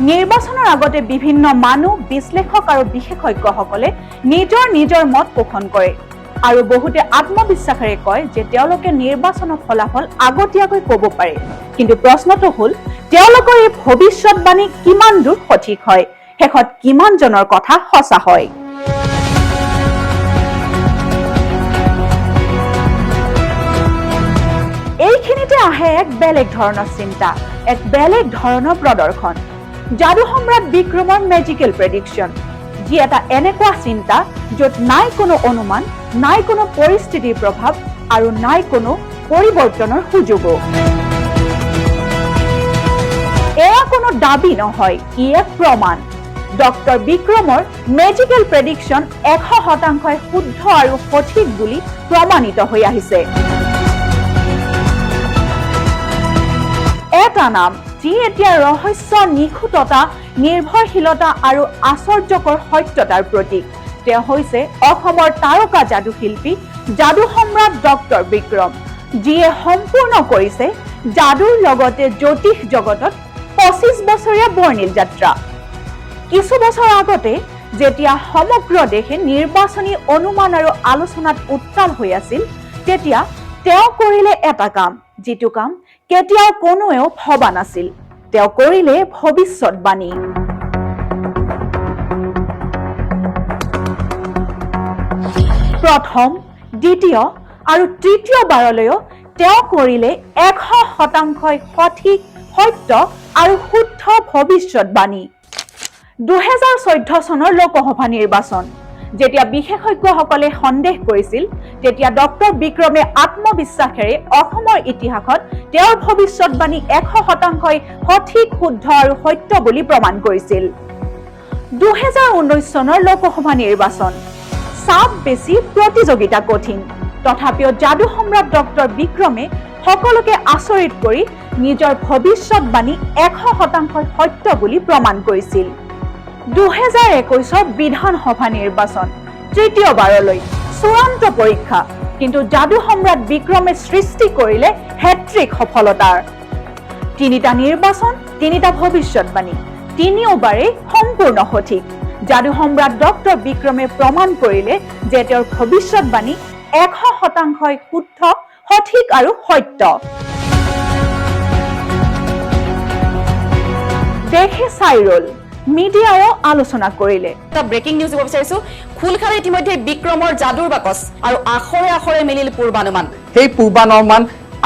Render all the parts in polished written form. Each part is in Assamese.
নিৰ্বাচনৰ আগতে বিভিন্ন মানুহ বিশ্লেষক আৰু বিশেষজ্ঞসকলে নিজৰ মত পোষণ কৰে আৰু বহুতে আত্মবিশ্বাসেৰে কয় যে তেওঁলোকে নিৰ্বাচনৰ ফলাফল আগতীয়াকৈ ক'ব পাৰে। কিন্তু প্ৰশ্নটো হ'ল তেওঁলোকৰ এই ভৱিষ্যতবাণী কিমান দূৰ সঠিক হয়, শেষত কিমান জনৰ কথা সঁচা হয়। এইখিনিতে আহে এক বেলেগ ধৰণৰ চিন্তা, এক বেলেগ ধৰণৰ প্ৰদৰ্শন। যাদু সম্ৰাট বিক্ৰমৰ মেজিকেল প্ৰেডিকশ্যন, যি এটা এনেকুৱা চিন্তা য'ত নাই কোনো অনুমান, নাই কোনো পৰিস্থিতিৰ প্ৰভাৱ আৰু নাই কোনো পৰিৱৰ্তনৰ সুযোগো। এয়া কোনো দাবী নহয়, ই এক প্ৰমাণ। ডক্টৰ বিক্ৰমৰ মেজিকেল প্ৰেডিকশ্যন 100% শুদ্ধ আৰু সঠিক বুলি প্ৰমাণিত হৈ আহিছে। এটা নাম যি এতিয়া ৰহস্য, নিখুঁততা, নিৰ্ভৰশীলতা আৰু আশ্চৰ্যকৰ সত্যতাৰ প্ৰতীক। তেওঁ হৈছে অসমৰ তাৰকা যাদুশিল্পী, যাদু সম্ৰাট ডক্টৰ বিক্ৰম, যিয়ে সম্পূৰ্ণ কৰিছে যাদুৰ লগতে জ্যোতিষ জগতত 25 বছৰীয়া বৰ্ণিল যাত্ৰা। কিছু বছৰ আগতে যেতিয়া সমগ্ৰ দেশে নিৰ্বাচনী অনুমান আৰু আলোচনাত উত্তাল হৈ আছিল, তেতিয়া তেওঁ কৰিলে এটা কাম, যিটো কাম কেতিয়াও কোনোৱেও ভবা নাছিল। তেওঁ কৰিলে ভৱিষ্যতবাণী। প্ৰথম, দ্বিতীয় আৰু তৃতীয়বাৰলৈও তেওঁ কৰিলে 100% সঠিক, সত্য আৰু শুদ্ধ ভৱিষ্যতবাণী। 2014 চনৰ লোকসভা নিৰ্বাচন যেতিয়া বিশেষজ্ঞসকলে সন্দেহ কৰিছিল, তেতিয়া ডক্টৰ বিক্ৰমে আত্মবিশ্বাসেৰে অসমৰ ইতিহাসত তেওঁৰ ভৱিষ্যতবাণী 100% সঠিক, শুদ্ধ আৰু সত্য বুলি প্ৰমাণ কৰিছিল। 2019 চনৰ লোকসভা নিৰ্বাচন, চাপ বেছি, প্ৰতিযোগিতা কঠিন, তথাপিও যাদু সম্ৰাট ডক্টৰ বিক্ৰমে সকলোকে আচৰিত কৰি নিজৰ ভৱিষ্যতবাণী 100% সত্য বুলি প্ৰমাণ কৰিছিল। 2021 বিধানসভা নিৰ্বাচন, তৃতীয়বাৰলৈ চূড়ান্ত পৰীক্ষা, কিন্তু যাদু সম্ৰাট বিক্ৰমে সৃষ্টি কৰিলে হেট্ৰিক সফলতাৰ। 3টা নিৰ্বাচন, 3টা ভৱিষ্যতবাণী, তিনিওবাৰেই সম্পূৰ্ণ সঠিক। যাদু সম্ৰাট ডক্টৰ বিক্ৰমে প্ৰমাণ কৰিলে যে তেওঁৰ ভৱিষ্যতবাণী 100% শুদ্ধ, সঠিক আৰু সত্য। দেশে চাই ৰল, মিডিয়াও আলোচনা কৰিলে। এটা ব্ৰেকিং নিউজ দিব বিচাৰিছো, খোল খালে ইতিমধ্যে বিক্ৰমৰ যাদুৰ বাকচ আৰু আখৰে আখৰে মিলিল পূৰ্বানুমান। সেই পূৰ্বানুমান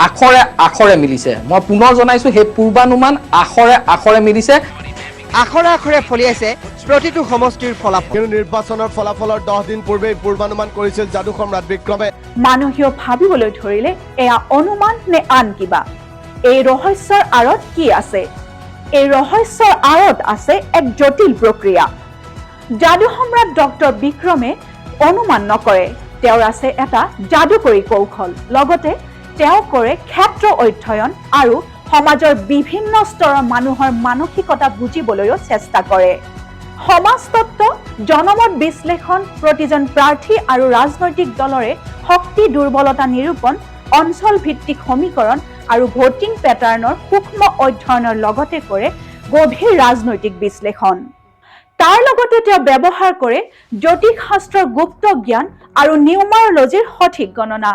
আখৰে আখৰে মিলিছে। মই পুনৰ জনাইছো, সেই পূৰ্বানুমান আখৰে আখৰে মিলিছে। আখৰে আখৰে ফলিয়াইছে প্ৰতিটো সমষ্টিৰ ফলাফল। কিন্তু নিৰ্বাচনৰ ফলাফলৰ 10 দিন পূৰ্বে পূৰ্বানুমান কৰিছিল যাদু সম্ৰাট বিক্ৰমে। মানুহেও ভাবিবলৈ ধৰিলে এয়া অনুমান নে আন কিবা। এই ৰহস্যৰ আঁৰত কি আছে? এই ৰহস্যৰ আঁৰত আছে এক জটিল প্ৰক্ৰিয়া। যাদু সম্ৰাট ডক্টৰ বিক্ৰমে অনুমান নকৰে, তেওঁৰ আছে এটা যাদুকৰী কৌশল। লগতে তেওঁ কৰে ক্ষেত্ৰ অধ্যয়ন আৰু সমাজৰ বিভিন্ন স্তৰৰ মানুহৰ মানসিকতা বুজিবলৈও চেষ্টা কৰে। সমাজতত্ত্ব, জনমত বিশ্লেষণ, প্ৰতিজন প্ৰাৰ্থী আৰু ৰাজনৈতিক দলৰে শক্তি দুৰ্বলতা নিৰূপণ, অঞ্চল ভিত্তিক সমীকৰণ আৰু ভোটিং পেটাৰ্ণৰ সূক্ষ্ম অধ্যয়নৰ লগতে কৰে গভীৰ ৰাজনৈতিক বিশ্লেষণ। তাৰ লগতে তেওঁ ব্যৱহাৰ কৰে জ্যোতিষ শাস্ত্ৰৰ গুপ্ত জ্ঞান আৰু নিউমাৰলজিৰ সঠিক গণনা।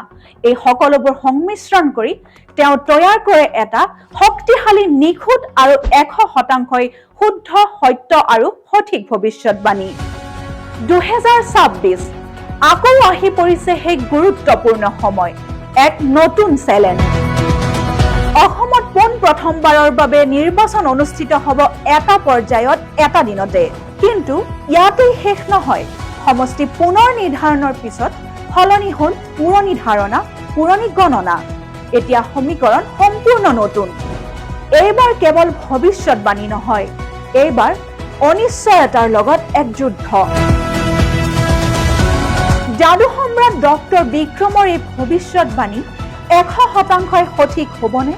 এই সকলোবোৰ সংমিশ্ৰণ কৰি তেওঁ তৈয়াৰ কৰে এটা শক্তিশালী, নিখুঁত আৰু 100% শুদ্ধ, সত্য আৰু সঠিক ভৱিষ্যতবাণী। 2026 আকৌ আহি পৰিছে সেই গুৰুত্বপূৰ্ণ সময়, এক নতুন চেলেঞ্জ। অসমত পোন প্ৰথমবাৰৰ বাবে নিৰ্বাচন অনুষ্ঠিত হ'ব এটা পৰ্যায়ত, এটা দিনতে। কিন্তু ইয়াতেই শেষ নহয়। সমষ্টি পুনৰ নিৰ্ধাৰণৰ পিছত সলনি হ'ল পুৰণি ধাৰণা, পুৰণি গণনা। এতিয়া সমীকৰণ সম্পূৰ্ণ নতুন। এইবাৰ কেৱল ভৱিষ্যতবাণী নহয়, এইবাৰ অনিশ্চয়তাৰ লগত এক যুদ্ধ। যাদু সম্ৰাট ডক্টৰ বিক্ৰমৰ এই ভৱিষ্যতবাণী 100% সঠিক হ'বনে?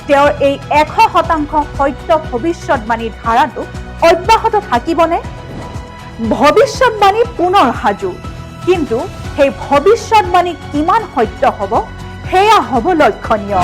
তেওঁৰ এই 100% সত্য ভৱিষ্যতবাণীৰ ধাৰাটো অব্যাহত থাকিবনে? ভৱিষ্যতবাণী পুনৰ সাজু, কিন্তু সেই ভৱিষ্যতবাণী কিমান সত্য হ'ব, সেয়া হ'ব লক্ষণীয়।